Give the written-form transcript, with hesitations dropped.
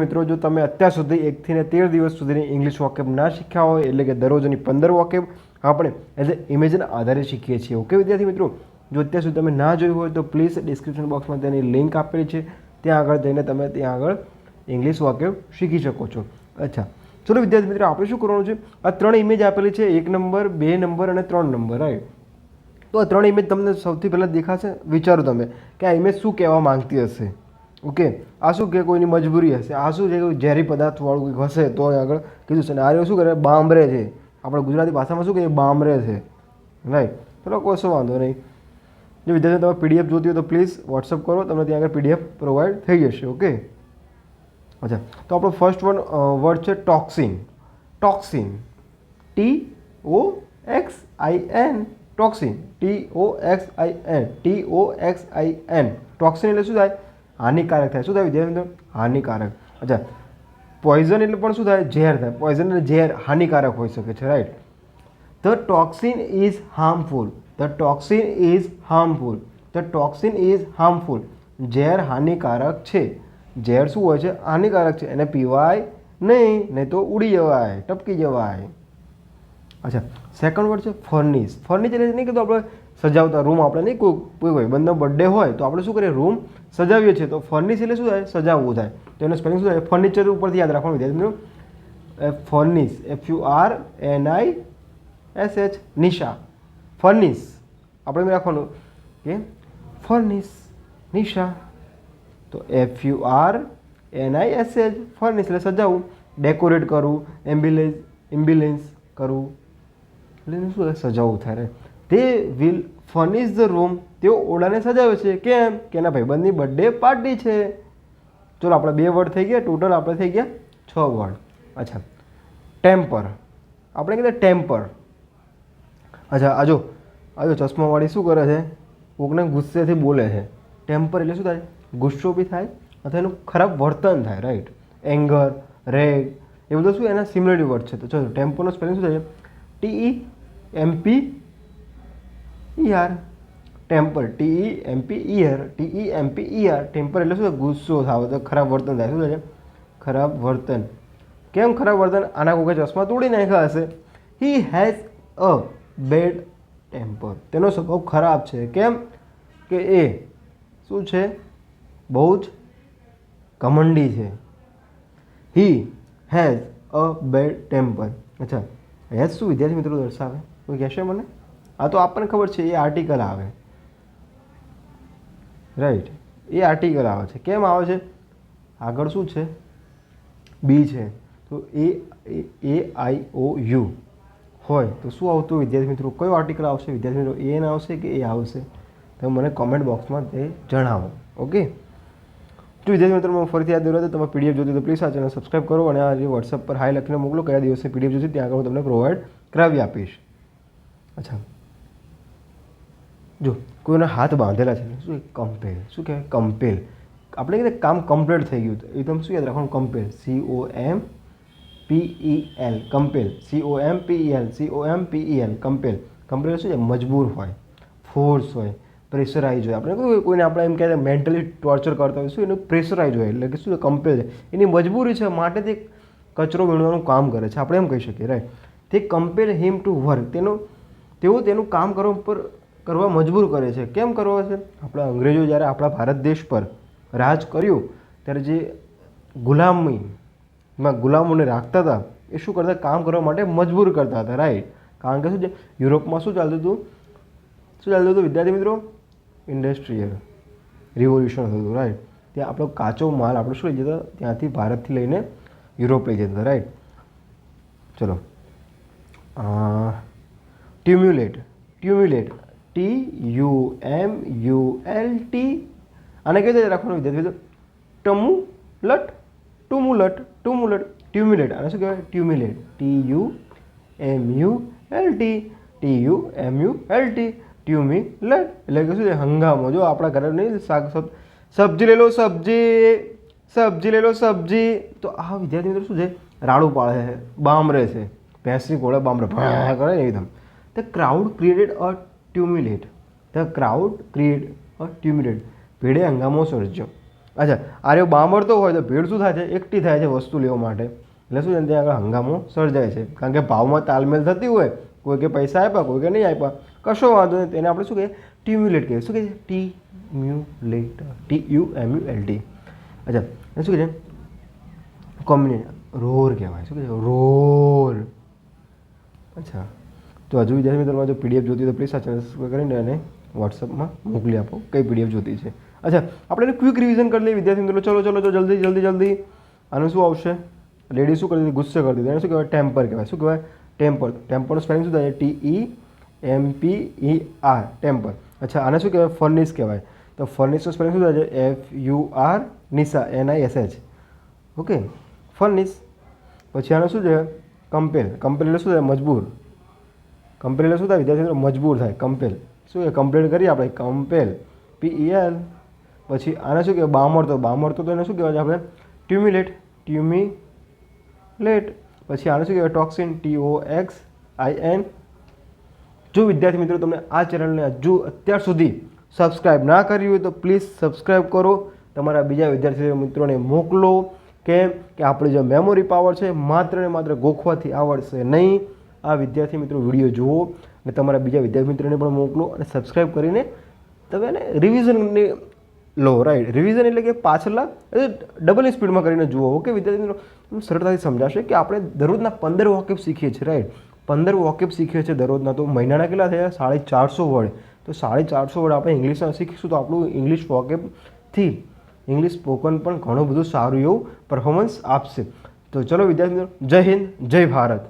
મિત્રો, જો તમે અત્યાર સુધી 1 થી 13 દિવસ સુધીની ઇંગ્લિશ વોકેબ ના શીખ્યા હોય, એટલે કે દરરોજની 15 વોકેબ આપણે એઝ એ ઇમેજના આધારે શીખીએ છીએ. ઓકે વિદ્યાર્થી મિત્રો, જો અત્યાર સુધી તમે ના જોયું હોય તો પ્લીઝ ડિસ્ક્રિપ્શન બોક્સમાં તેની લિંક આપેલી છે, ત્યાં આગળ જઈને તમે ત્યાં આગળ ઇંગ્લિશ વોકેબ શીખી શકો છો. અચ્છા, ચલો વિદ્યાર્થી મિત્રો, આપણે શું કરવાનું છે? આ 3 ઇમેજ આપેલી છે, 1 નંબર, 2 નંબર અને 3 નંબર. રાઈટ, તો આ 3 ઇમેજ તમને સૌથી પહેલાં દેખાશે. વિચારો તમે કે આ ઇમેજ શું કહેવા માંગતી હશે. ઓકે, આ શું કે કોઈની મજબૂરી હશે, આ શું છે કે ઝેરી પદાર્થવાળું કંઈક હશે તો આગળ કીધું છે. અને આ શું કરે? બામરે છે. આપણે ગુજરાતી ભાષામાં શું કહીએ? બામરે છે. રાઈટ, ચલો કોઈ શું વાંધો નહીં. જો વિદ્યાર્થી તમે પીડીએફ જોતી હોય તો પ્લીઝ વોટ્સઅપ કરો, તમને ત્યાં આગળ પીડીએફ પ્રોવાઈડ થઈ જશે. ઓકે, અચ્છા, તો આપણો ફર્સ્ટ વર્ડ છે toxin. Toxin, TOXIN, toxin, TOXIN. Toxin એટલે શું થાય? હાનિકારક થાય. શું થાય વિદ્યાર્થી મિત્રો? હાનિકારક. અચ્છા, પોઈઝન એટલે પણ શું થાય? ઝેર થાય. પોઈઝન એટલે ઝેર હાનિકારક હોઈ શકે છે. Right, the toxin is harmful. The toxin is harmful. The toxin is harmful. ઝેર હાનિકારક છે. ઝેર શું હોય છે? હાનિકારક છે. એને પીવાય નહીં તો ઉડી જવાય, ટપકી જવાય. અચ્છા, સેકન્ડ વર્ડ છે ફર્નિશ. ફર્નિશ એટલે નહીં કીધું આપણે સજાવતા રૂમ. આપણે નહીં કોઈ બંને બર્થડે હોય તો આપણે શું કરીએ? રૂમ સજાવીએ છીએ. તો ફર્નિશ એટલે શું થાય? સજાવવું થાય. તો એનું સ્પેલિંગ શું થાય? ફર્નિચર ઉપરથી યાદ રાખવાનું વિદ્યાર્થી મિત્રો. Furnish, FURNISH, Nisha. ફર્નિશ આપણે રાખવાનું કે ફર્નિશ, નિશા. તો FURNISH, ફર્નિશ એટલે સજાવવું. ડેકોરેટ કરવું, એમ્બ્યુલન્સ કરવું એટલે શું સજાવવું થાય. તે વિલ ફર્નિશ ધ રૂમ. તેઓ ઓરડાને સજાવે છે. કેમ? કે એના ભાઈબંધની બર્થડે પાર્ટી છે. ચલો, આપણે 2 વર્ડ થઈ ગયા. ટોટલ આપણે થઈ ગયા 6 વર્ડ. અચ્છા, ટેમ્પર. આપણે કીધું ટેમ્પર. અચ્છા, આજો ચશ્માવાળી શું કરે છે? કોકને ગુસ્સેથી બોલે છે. ટેમ્પર એટલે શું થાય? ગુસ્સો બી થાય અથવા એનું ખરાબ વર્તન થાય. રાઈટ, એંગર, રેગ એ બધું શું એના સિમિલર વર્ડ છે. તો ચલો, ટેમ્પરનો સ્પેલિંગ શું થાય? TEMPER. Temper, TEMPER. ટેમ્પર એટલે શું? ગુસ્સો થાય, તો ખરાબ વર્તન થાય. શું થાય? ખરાબ વર્તન. કેમ ખરાબ વર્તન? આના કોઈ ચશ્મા તોડી નાખ્યા હશે. He has a bad temper. તેનો સ્વભાવ ખરાબ છે. કેમ? કે એ શું છે? બહુ જ ઘમંડી છે. He has a bad temper. અચ્છા, હેઝ શું વિદ્યાર્થી મિત્રો દર્શાવે? કોઈ કહેશે મને? આ તો આપણને ખબર છે, એ આર્ટિકલ આવે. રાઈટ, એ આર્ટિકલ આવે છે. કેમ આવે છે? આગળ શું છે? બી છે. તો AIOU હોય તો શું આવતું વિદ્યાર્થી મિત્રો? કયો આર્ટિકલ આવશે વિદ્યાર્થી મિત્રો? એ આવશે કે એ આવશે? તમે મને કોમેન્ટ બોક્સમાં તે જણાવો. ઓકે, જો વિદ્યાર્થી મિત્રો ફરીથી યાદ દેવા તમે પીડીએફ જોતી તો પ્લીઝ આ ચેનલ સબસ્ક્રાઈબ કરો અને આ જે વોટ્સએપ પર હાઈ લખીને મોકલો કયા દિવસે પીડીએફ જોશે, ત્યાં આગળ હું તમને પ્રોવાઈડ કરાવી આપીશ. અચ્છા, જો કોઈના હાથ બાંધેલા છે, શું કમ્પેલ. શું કહેવાય? કમ્પેલ. આપણે કીધું કામ કમ્પ્લીટ થઈ ગયું. એકદમ શું યાદ રાખવાનું? કમ્પેલ, COMPEL. કમ્પેલ, COMPEL. કમ્પેલ. કમ્પેલ શું છે? મજબૂર હોય, ફોર્સ હોય, પ્રેશરાઇઝ હોય. આપણે કોઈને આપણે એમ કહેવાય મેન્ટલી ટોર્ચર કરતા હોય, શું એનું પ્રેશરાઇઝ હોય એટલે કે શું કમ્પેલ છે. એની મજબૂરી છે માટે તે કચરો વીણવાનું કામ કરે છે. આપણે એમ કહી શકીએ. રાઈટ, તે કમ્પેલ હિમ ટુ વર્ક. તેઓ તેનું કામ કરવા મજબૂર કરે છે. કેમ કરવા છે? આપણા અંગ્રેજો જ્યારે આપણા ભારત દેશ પર રાજ કર્યું ત્યારે જે ગુલામોને રાખતા હતા એ શું કરતા? કામ કરવા માટે મજબૂર કરતા હતા. રાઈટ, કારણ કે શું છે? યુરોપમાં શું ચાલતું હતું વિદ્યાર્થી મિત્રો? ઇન્ડસ્ટ્રીયલ રિવોલ્યુશન થતું. રાઈટ, ત્યાં આપણો કાચો માલ આપણે શું લઈ જતા? ત્યાંથી ભારતથી લઈને યુરોપ લઈ જતા. રાઈટ, ચલો, ટ્યુમ્યુલેટ. TUMULAT. આને કેવી રીતે રાખવાનું વિદ્યાર્થી? ટુમ્યુલેટ. આને શું કહેવાય? ટ્યુમ્યુલેટ. TUMULT. ટ્યુમ્યુલેટ એટલે કે શું છે? હંગામો. જો આપણા ઘરે નહીં સબ્જી લઈ લો, સબ્જી લઈ લો. તો આ વિદ્યાર્થી મિત્રો શું છે? રાડું પાડે છે, બામરે છે. ભેંસની ઘોડે બામરે કરે ને એકદમ. The crowd created a tumult. ભીડે હંગામો સર્જ્યો. અચ્છા આર્યો બામરતો હોય તો ભીડ શું થાય છે, એકઠી થાય છે વસ્તુ લેવા માટે, એટલે શું છે ત્યાં આગળ હંગામો સર્જાય છે, કારણ કે ભાવમાં તાલમેલ થતી હોય, કોઈ કે પૈસા આપ્યા કોઈ કે નહીં આપ્યા, કશો વાંધો નહીં, તેને આપણે શું કહીએ ટ્યુમ્યુલેટ કહીએ. શું કહે છે? TMULAT. અચ્છા એને શું કહે છે? કોમ્બિનેશન રોર કહેવાય. શું કહે છે? રોર. અચ્છા તો હજુ વિદ્યાર્થી મિત્રોમાં જો PDF જોતી હોય તો પ્લીઝ આ ચેનલ સબસ્ક્રાઈબ કરીને અને વોટ્સઅપમાં મોકલી આપો કઈ PDF જોતી છે. અચ્છા આપણે એને ક્વિક રિવિઝન કરી લઈએ વિદ્યાર્થી મિત્રો. ચલો જલ્દી. આનું શું આવશે? લેડી શું કરી દીધી? ગુસ્સે કરી દીધી. એને શું કહેવાય? ટેમ્પર કહેવાય. શું કહેવાય? ટેમ્પર. ટેમ્પરનું સ્પેલિંગ શું થાય? TEMPER. ટેમ્પર. અચ્છા આને શું કહેવાય? ફર્નિશ કહેવાય. તો ફર્નિશનું સ્પેલિંગ શું થાય છે? FUR Nisha NISH. Okay furnish. પછી આને શું છે? કમ્પેલ. કમ્પેલ એટલે શું થાય? મજબૂર. કમ્પેલ એટલે શું થાય વિદ્યાર્થી મિત્રો? મજબૂર થાય. કમ્પેલ શું છે? કમ્પ્લેન કરીએ આપણે કમ્પેલ PEL. પછી આને શું કહેવાય? બામરતો. બામરતો તો એને શું કહેવાય છે આપણે? ટ્યુમ્યુલેટ. પછી આને શું કહેવાય? Toxin TOXIN. જો વિદ્યાર્થી મિત્રો તમને આ ચેનલને હજુ અત્યાર સુધી સબસ્ક્રાઈબ ના કરી હોય તો પ્લીઝ સબસ્ક્રાઈબ કરો, તમારા બીજા વિદ્યાર્થી મિત્રોને મોકલો. કેમ કે આપણી જે મેમોરી પાવર છે માત્ર ને માત્ર ગોખવાથી આવડશે નહીં. આ વિદ્યાર્થી મિત્રો વિડીયો જુઓ અને તમારા બીજા વિદ્યાર્થી મિત્રોને પણ મોકલો અને સબસ્ક્રાઈબ કરીને તમે એને રિવિઝન લો. રાઈટ, રિવિઝન એટલે કે પાછળના ડબલ સ્પીડમાં કરીને જુઓ. ઓકે વિદ્યાર્થી મિત્રો સરળતાથી સમજાશે કે આપણે દરરોજના 15 વોકેબ શીખીએ છીએ. રાઈટ, 15 વોકેબ શીખીએ છીએ દરરોજના, તો મહિનાના કેટલા થયા? 450 વર્ડ. તો 450 વર્ડ આપણે ઇંગ્લિશમાં શીખીશું તો આપણું ઇંગ્લિશ વોકેબથી ઇંગ્લિશ સ્પોકન પણ ઘણું બધું સારું એવું પરફોર્મન્સ આપશે. તો ચલો વિદ્યાર્થી મિત્રો, જય હિન્દ, જય ભારત.